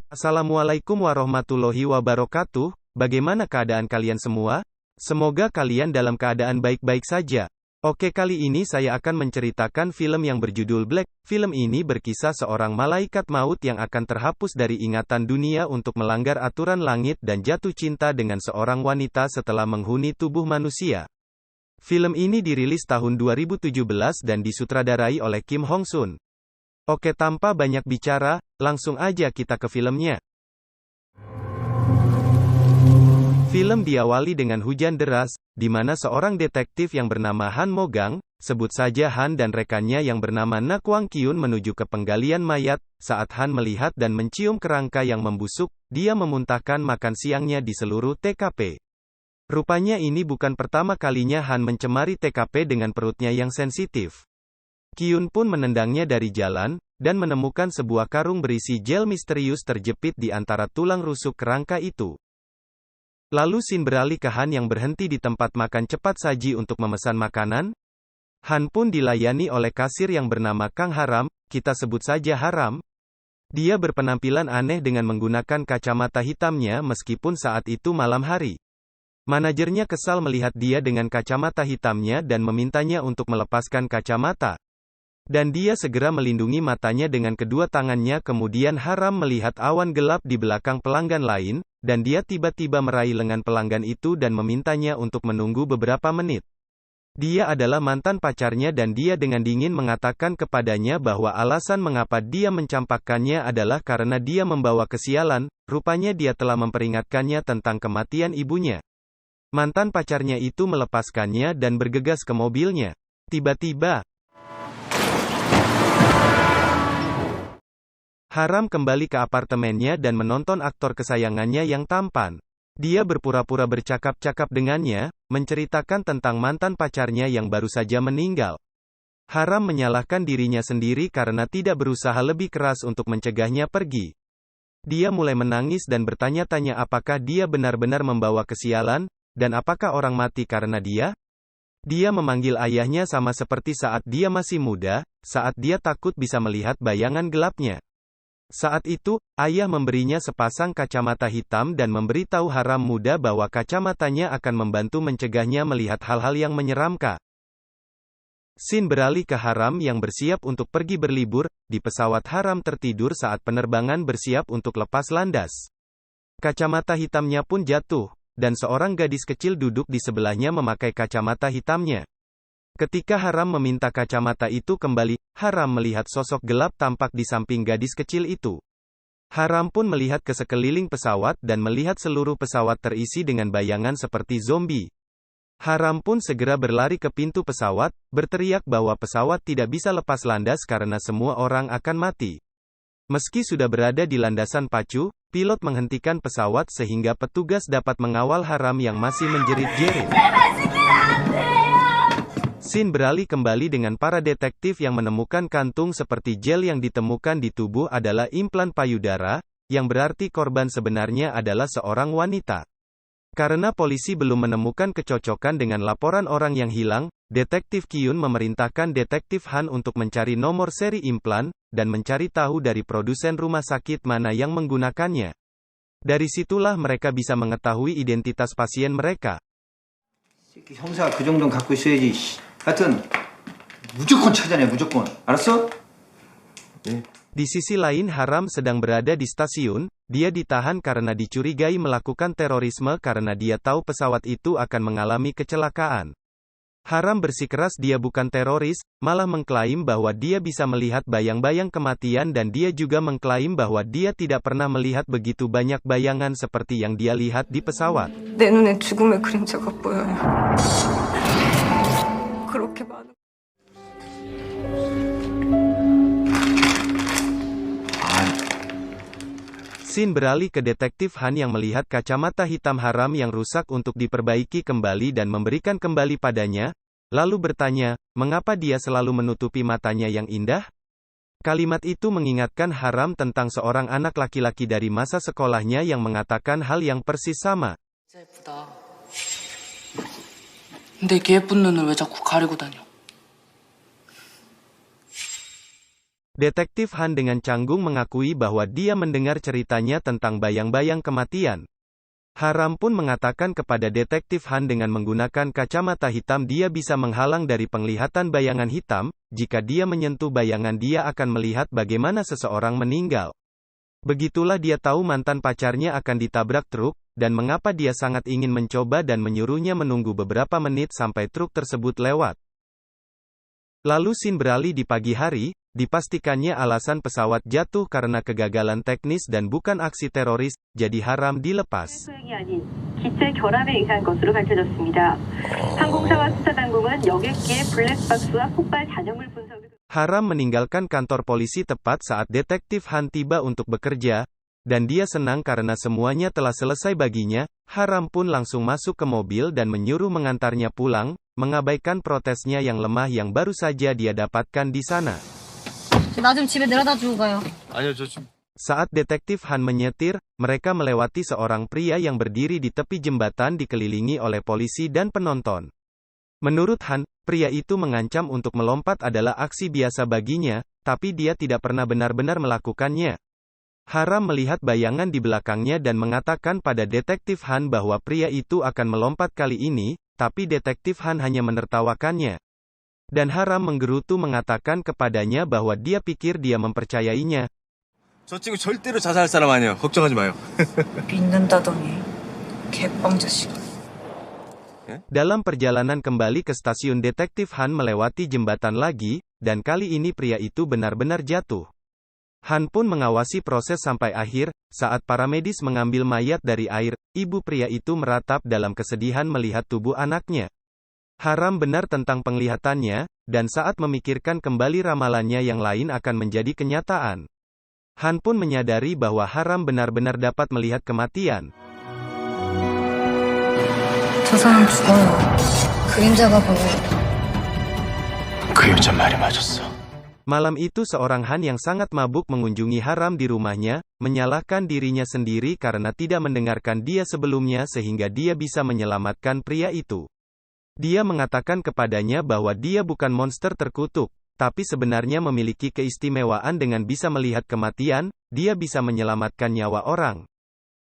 Assalamualaikum warahmatullahi wabarakatuh. Bagaimana keadaan kalian semua? Semoga kalian dalam keadaan baik-baik saja. Oke, kali ini saya akan menceritakan film yang berjudul Black. Film ini berkisah seorang malaikat maut yang akan terhapus dari ingatan dunia untuk melanggar aturan langit dan jatuh cinta dengan seorang wanita setelah menghuni tubuh manusia. Film ini dirilis tahun 2017 dan disutradarai oleh Kim Hong Sun. Oke, tanpa banyak bicara, langsung aja kita ke filmnya. Film diawali dengan hujan deras, di mana seorang detektif yang bernama Han Mogang, sebut saja Han, dan rekannya yang bernama Na Kwang Kyun menuju ke penggalian mayat. Saat Han melihat dan mencium kerangka yang membusuk, dia memuntahkan makan siangnya di seluruh TKP. Rupanya ini bukan pertama kalinya Han mencemari TKP dengan perutnya yang sensitif. Kyun pun menendangnya dari jalan, dan menemukan sebuah karung berisi gel misterius terjepit di antara tulang rusuk kerangka itu. Lalu scene beralih ke Han yang berhenti di tempat makan cepat saji untuk memesan makanan. Han pun dilayani oleh kasir yang bernama Kang Haram, kita sebut saja Haram. Dia berpenampilan aneh dengan menggunakan kacamata hitamnya meskipun saat itu malam hari. Manajernya kesal melihat dia dengan kacamata hitamnya dan memintanya untuk melepaskan kacamata. Dan dia segera melindungi matanya dengan kedua tangannya. Kemudian Haram melihat awan gelap di belakang pelanggan lain, dan dia tiba-tiba meraih lengan pelanggan itu dan memintanya untuk menunggu beberapa menit. Dia adalah mantan pacarnya dan dia dengan dingin mengatakan kepadanya bahwa alasan mengapa dia mencampakkannya adalah karena dia membawa kesialan. Rupanya dia telah memperingatkannya tentang kematian ibunya. Mantan pacarnya itu melepaskannya dan bergegas ke mobilnya. Tiba-tiba, Haram kembali ke apartemennya dan menonton aktor kesayangannya yang tampan. Dia berpura-pura bercakap-cakap dengannya, menceritakan tentang mantan pacarnya yang baru saja meninggal. Haram menyalahkan dirinya sendiri karena tidak berusaha lebih keras untuk mencegahnya pergi. Dia mulai menangis dan bertanya-tanya apakah dia benar-benar membawa kesialan, dan apakah orang mati karena dia? Dia memanggil ayahnya sama seperti saat dia masih muda, saat dia takut bisa melihat bayangan gelapnya. Saat itu, ayah memberinya sepasang kacamata hitam dan memberitahu Haram muda bahwa kacamatanya akan membantu mencegahnya melihat hal-hal yang menyeramkan. Scene beralih ke Haram yang bersiap untuk pergi berlibur. Di pesawat Haram tertidur saat penerbangan bersiap untuk lepas landas. Kacamata hitamnya pun jatuh, dan seorang gadis kecil duduk di sebelahnya memakai kacamata hitamnya. Ketika Haram meminta kacamata itu kembali, Haram melihat sosok gelap tampak di samping gadis kecil itu. Haram pun melihat ke sekeliling pesawat dan melihat seluruh pesawat terisi dengan bayangan seperti zombie. Haram pun segera berlari ke pintu pesawat, berteriak bahwa pesawat tidak bisa lepas landas karena semua orang akan mati. Meski sudah berada di landasan pacu, pilot menghentikan pesawat sehingga petugas dapat mengawal Haram yang masih menjerit-jerit. Scene beralih kembali dengan para detektif yang menemukan kantung seperti gel yang ditemukan di tubuh adalah implan payudara, yang berarti korban sebenarnya adalah seorang wanita. Karena polisi belum menemukan kecocokan dengan laporan orang yang hilang, Detektif Kyun memerintahkan Detektif Han untuk mencari nomor seri implan, dan mencari tahu dari produsen rumah sakit mana yang menggunakannya. Dari situlah mereka bisa mengetahui identitas pasien mereka. 형사 그 정도는 갖고 있어야지. 하여튼 무조건 찾아내, 무조건. 알았어? 네. Di sisi lain Haram sedang berada di stasiun. Dia ditahan karena dicurigai melakukan terorisme karena dia tahu pesawat itu akan mengalami kecelakaan. Haram bersikeras dia bukan teroris, malah mengklaim bahwa dia bisa melihat bayang-bayang kematian dan dia juga mengklaim bahwa dia tidak pernah melihat begitu banyak bayangan seperti yang dia lihat di pesawat. 내 눈에 죽음의 그림자가 보여요. 그렇게 많은. Scene beralih ke Detektif Han yang melihat kacamata hitam Haram yang rusak untuk diperbaiki kembali dan memberikan kembali padanya, lalu bertanya, mengapa dia selalu menutupi matanya yang indah? Kalimat itu mengingatkan Haram tentang seorang anak laki-laki dari masa sekolahnya yang mengatakan hal yang persis sama. 예쁘다. 근데 걔 예쁜 눈을 왜 자꾸 가리고 다녀? Detektif Han dengan canggung mengakui bahwa dia mendengar ceritanya tentang bayang-bayang kematian. Haram pun mengatakan kepada Detektif Han dengan menggunakan kacamata hitam dia bisa menghalang dari penglihatan bayangan hitam, jika dia menyentuh bayangan dia akan melihat bagaimana seseorang meninggal. Begitulah dia tahu mantan pacarnya akan ditabrak truk, dan mengapa dia sangat ingin mencoba dan menyuruhnya menunggu beberapa menit sampai truk tersebut lewat. Lalu scene beralih di pagi hari, dipastikannya alasan pesawat jatuh karena kegagalan teknis dan bukan aksi teroris, jadi Haram dilepas. 소행이 아닌 기체 결함에 의한 것으로 밝혀졌습니다. 항공사와 수사당국은 여객기의 블랙박스와 폭발 잔여물 분석을 Haram meninggalkan kantor polisi tepat saat Detektif Han tiba untuk bekerja, dan dia senang karena semuanya telah selesai baginya. Haram pun langsung masuk ke mobil dan menyuruh mengantarnya pulang, mengabaikan protesnya yang lemah yang baru saja dia dapatkan di sana. 나 좀 집에 내려다 주고 가요. 아니요, 저 지금 Saat Detektif Han menyetir, mereka melewati seorang pria yang berdiri di tepi jembatan dikelilingi oleh polisi dan penonton. Menurut Han, pria itu mengancam untuk melompat adalah aksi biasa baginya, tapi dia tidak pernah benar-benar melakukannya. Haram melihat bayangan di belakangnya dan mengatakan pada Detektif Han bahwa pria itu akan melompat kali ini, tapi Detektif Han hanya menertawakannya. Dan Haram menggerutu mengatakan kepadanya bahwa dia pikir dia mempercayainya. 저 친구 절대로 자살할 사람 아니에요. 걱정하지 마요. 믿는다더니 개빵 자식. Dalam perjalanan kembali ke stasiun Detektif Han melewati jembatan lagi, dan kali ini pria itu benar-benar jatuh. Han pun mengawasi proses sampai akhir, saat para medis mengambil mayat dari air, ibu pria itu meratap dalam kesedihan melihat tubuh anaknya. Haram benar tentang penglihatannya, dan saat memikirkan kembali ramalannya yang lain akan menjadi kenyataan. Han pun menyadari bahwa Haram benar-benar dapat melihat kematian. 저 사람 죽어요. 그림자가 보여. 그 여자 말이 맞았어. Malam itu seorang Han yang sangat mabuk mengunjungi Haram di rumahnya, menyalahkan dirinya sendiri karena tidak mendengarkan dia sebelumnya sehingga dia bisa menyelamatkan pria itu. Dia mengatakan kepadanya bahwa dia bukan monster terkutuk, tapi sebenarnya memiliki keistimewaan dengan bisa melihat kematian, dia bisa menyelamatkan nyawa orang.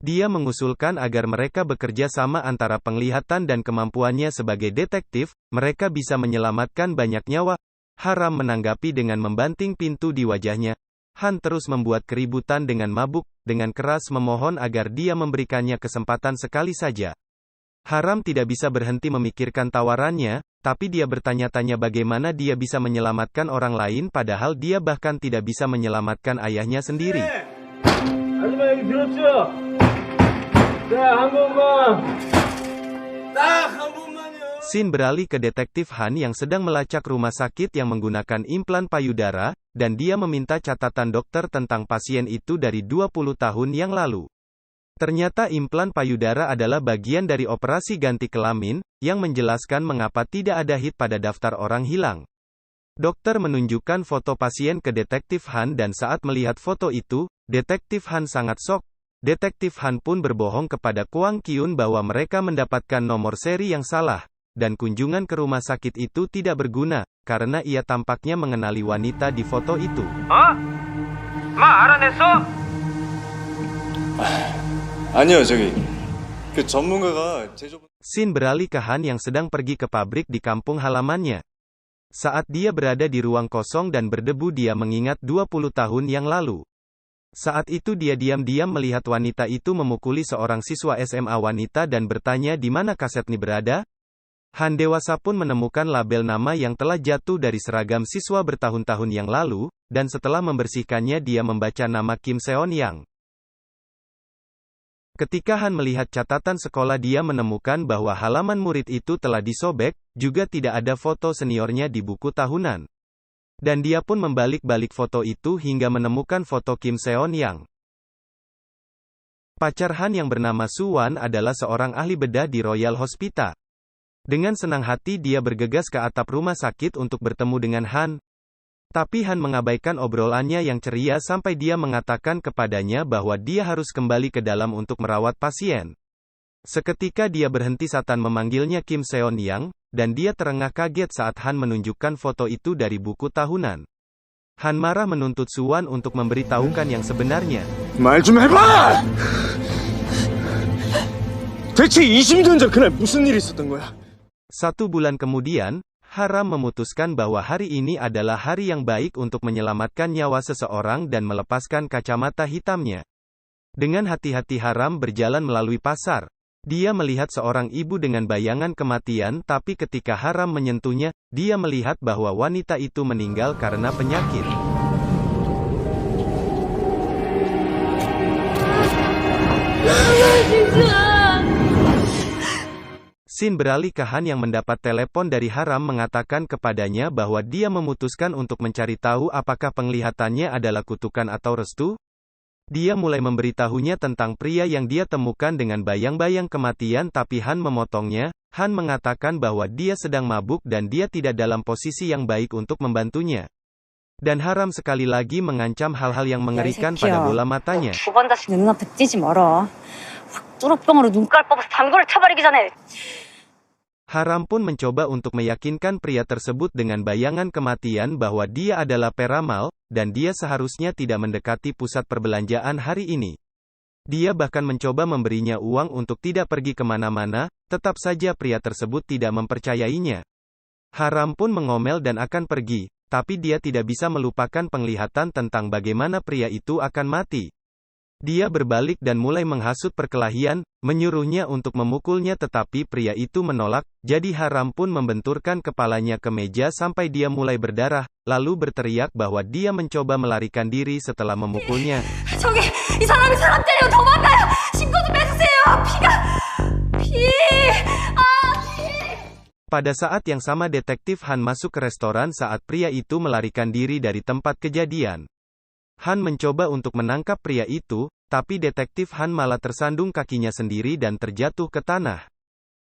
Dia mengusulkan agar mereka bekerja sama antara penglihatan dan kemampuannya sebagai detektif, mereka bisa menyelamatkan banyak nyawa. Haram menanggapi dengan membanting pintu di wajahnya. Han terus membuat keributan dengan mabuk, dengan keras memohon agar dia memberikannya kesempatan sekali saja. Haram tidak bisa berhenti memikirkan tawarannya, tapi dia bertanya-tanya bagaimana dia bisa menyelamatkan orang lain padahal dia bahkan tidak bisa menyelamatkan ayahnya sendiri. 하지만 여기 들었죠? 한 번만. 딱 한 번만요. Scene beralih ke Detektif Han yang sedang melacak rumah sakit yang menggunakan implan payudara, dan dia meminta catatan dokter tentang pasien itu dari 20 tahun yang lalu. Ternyata implan payudara adalah bagian dari operasi ganti kelamin, yang menjelaskan mengapa tidak ada hit pada daftar orang hilang. Dokter menunjukkan foto pasien ke Detektif Han dan saat melihat foto itu, Detektif Han sangat shock. Detektif Han pun berbohong kepada Kwang Kyun bahwa mereka mendapatkan nomor seri yang salah, dan kunjungan ke rumah sakit itu tidak berguna, karena ia tampaknya mengenali wanita di foto itu. 아니요, 저기 그 전문가가 제조분. Scene beralih ke Han yang sedang pergi ke pabrik di kampung halamannya. Saat dia berada di ruang kosong dan berdebu dia mengingat 20 tahun yang lalu. Saat itu dia diam-diam melihat wanita itu memukuli seorang siswa SMA wanita dan bertanya di mana kasetnya berada. Han dewasa pun menemukan label nama yang telah jatuh dari seragam siswa bertahun-tahun yang lalu, dan setelah membersihkannya dia membaca nama Kim Seon-yang. Ketika Han melihat catatan sekolah dia menemukan bahwa halaman murid itu telah disobek, juga tidak ada foto seniornya di buku tahunan. Dan dia pun membalik-balik foto itu hingga menemukan foto Kim Seon-yang. Pacar Han yang bernama Suwan adalah seorang ahli bedah di Royal Hospital. Dengan senang hati dia bergegas ke atap rumah sakit untuk bertemu dengan Han. Tapi Han mengabaikan obrolannya yang ceria sampai dia mengatakan kepadanya bahwa dia harus kembali ke dalam untuk merawat pasien. Seketika dia berhenti saat Han memanggilnya Kim Seon-yang, dan dia terengah kaget saat Han menunjukkan foto itu dari buku tahunan. Han marah menuntut Suwan untuk memberitahukan yang sebenarnya. 말 좀 해봐! 대체 20년 전 그날 무슨 일이 있었던 거야? 1 bulan kemudian, Haram memutuskan bahwa hari ini adalah hari yang baik untuk menyelamatkan nyawa seseorang dan melepaskan kacamata hitamnya. Dengan hati-hati Haram berjalan melalui pasar. Dia melihat seorang ibu dengan bayangan kematian, tapi ketika Haram menyentuhnya, dia melihat bahwa wanita itu meninggal karena penyakit. Sin beralih ke Han yang mendapat telepon dari Haram mengatakan kepadanya bahwa dia memutuskan untuk mencari tahu apakah penglihatannya adalah kutukan atau restu. Dia mulai memberitahunya tentang pria yang dia temukan dengan bayang-bayang kematian, tapi Han memotongnya. Han mengatakan bahwa dia sedang mabuk dan dia tidak dalam posisi yang baik untuk membantunya. Dan Haram sekali lagi mengancam hal-hal yang mengerikan pada bola matanya. 두 번 다시 내 눈앞에 띄지 마라. 확 뚜럭병으로 눈깔 뽑아서 담궈를 쳐버리기 전에. Haram pun mencoba untuk meyakinkan pria tersebut dengan bayangan kematian bahwa dia adalah peramal, dan dia seharusnya tidak mendekati pusat perbelanjaan hari ini. Dia bahkan mencoba memberinya uang untuk tidak pergi kemana-mana, tetap saja pria tersebut tidak mempercayainya. Haram pun mengomel dan akan pergi, tapi dia tidak bisa melupakan penglihatan tentang bagaimana pria itu akan mati. Dia berbalik dan mulai menghasut perkelahian, menyuruhnya untuk memukulnya, tetapi pria itu menolak, jadi Haram pun membenturkan kepalanya ke meja sampai dia mulai berdarah, lalu berteriak bahwa dia mencoba melarikan diri setelah memukulnya. 저기 이 사람이 사람 때리고 도망가요. 신고 좀 해주세요. 피. Pada saat yang sama detektif Han masuk ke restoran saat pria itu melarikan diri dari tempat kejadian. Han mencoba untuk menangkap pria itu, tapi detektif Han malah tersandung kakinya sendiri dan terjatuh ke tanah.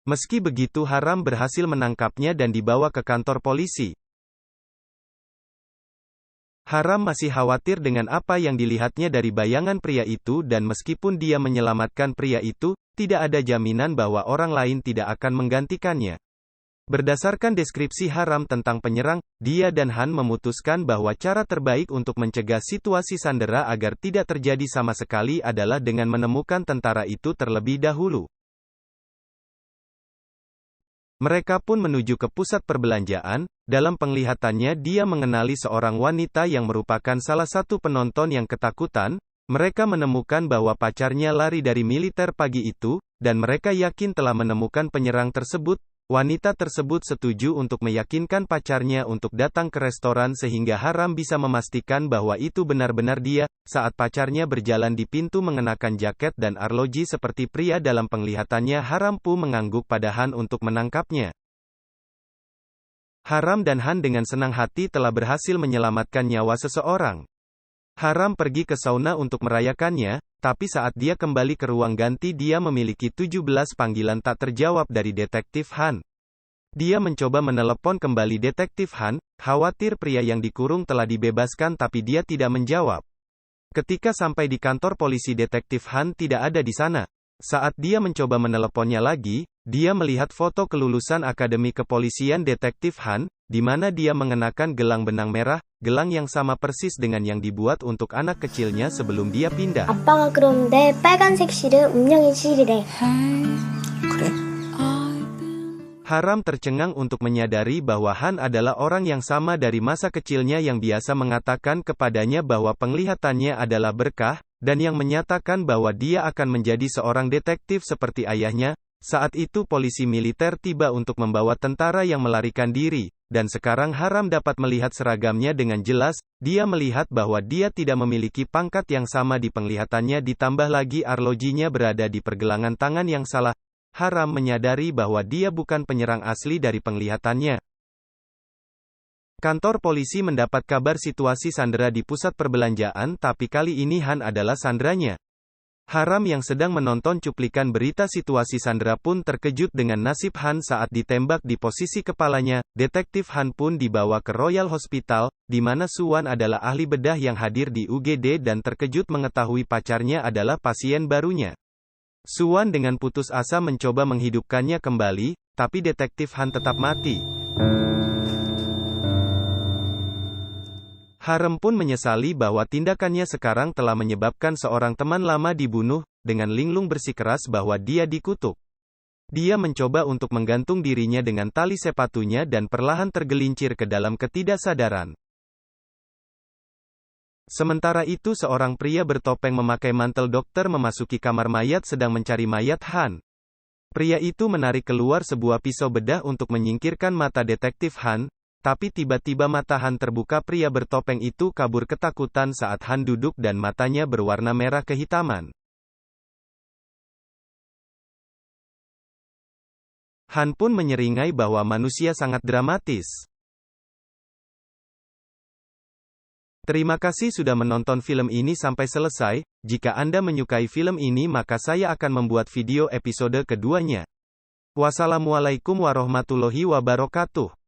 Meski begitu Haram berhasil menangkapnya dan dibawa ke kantor polisi. Haram masih khawatir dengan apa yang dilihatnya dari bayangan pria itu, dan meskipun dia menyelamatkan pria itu, tidak ada jaminan bahwa orang lain tidak akan menggantikannya. Berdasarkan deskripsi Haram tentang penyerang, dia dan Han memutuskan bahwa cara terbaik untuk mencegah situasi sandera agar tidak terjadi sama sekali adalah dengan menemukan tentara itu terlebih dahulu. Mereka pun menuju ke pusat perbelanjaan. Dalam penglihatannya dia mengenali seorang wanita yang merupakan salah satu penonton yang ketakutan. Mereka menemukan bahwa pacarnya lari dari militer pagi itu, dan mereka yakin telah menemukan penyerang tersebut. Wanita tersebut setuju untuk meyakinkan pacarnya untuk datang ke restoran sehingga Haram bisa memastikan bahwa itu benar-benar dia. Saat pacarnya berjalan di pintu mengenakan jaket dan arloji seperti pria dalam penglihatannya, Haram pun mengangguk pada Han untuk menangkapnya. Haram dan Han dengan senang hati telah berhasil menyelamatkan nyawa seseorang. Haram pergi ke sauna untuk merayakannya, tapi saat dia kembali ke ruang ganti dia memiliki 17 panggilan tak terjawab dari detektif Han. Dia mencoba menelepon kembali detektif Han, khawatir pria yang dikurung telah dibebaskan, tapi dia tidak menjawab. Ketika sampai di kantor polisi detektif Han tidak ada di sana. Saat dia mencoba meneleponnya lagi, dia melihat foto kelulusan Akademi Kepolisian detektif Han, di mana dia mengenakan gelang benang merah, gelang yang sama persis dengan yang dibuat untuk anak kecilnya sebelum dia pindah. 아빠가 그러는데 빨간색 실은 운명의 실이래. 그래? Haram tercengang untuk menyadari bahwa Han adalah orang yang sama dari masa kecilnya yang biasa mengatakan kepadanya bahwa penglihatannya adalah berkah, dan yang menyatakan bahwa dia akan menjadi seorang detektif seperti ayahnya. Saat itu polisi militer tiba untuk membawa tentara yang melarikan diri, dan sekarang Haram dapat melihat seragamnya dengan jelas. Dia melihat bahwa dia tidak memiliki pangkat yang sama di penglihatannya, ditambah lagi arlojinya berada di pergelangan tangan yang salah. Haram menyadari bahwa dia bukan penyerang asli dari penglihatannya. Kantor polisi mendapat kabar situasi sandera di pusat perbelanjaan, tapi kali ini Han adalah sanderanya. Haram yang sedang menonton cuplikan berita situasi sandera pun terkejut dengan nasib Han saat ditembak di posisi kepalanya. Detektif Han pun dibawa ke Royal Hospital, di mana Suwan adalah ahli bedah yang hadir di UGD dan terkejut mengetahui pacarnya adalah pasien barunya. Suwan dengan putus asa mencoba menghidupkannya kembali, tapi detektif Han tetap mati. Harem pun menyesali bahwa tindakannya sekarang telah menyebabkan seorang teman lama dibunuh, dengan linglung bersikeras bahwa dia dikutuk. Dia mencoba untuk menggantung dirinya dengan tali sepatunya dan perlahan tergelincir ke dalam ketidaksadaran. Sementara itu seorang pria bertopeng memakai mantel dokter memasuki kamar mayat sedang mencari mayat Han. Pria itu menarik keluar sebuah pisau bedah untuk menyingkirkan mata detektif Han, tapi tiba-tiba mata Han terbuka. Pria bertopeng itu kabur ketakutan saat Han duduk dan matanya berwarna merah kehitaman. Han pun menyeringai bahwa manusia sangat dramatis. Terima kasih sudah menonton film ini sampai selesai. Jika Anda menyukai film ini maka saya akan membuat video episode keduanya. Wassalamualaikum warahmatullahi wabarakatuh.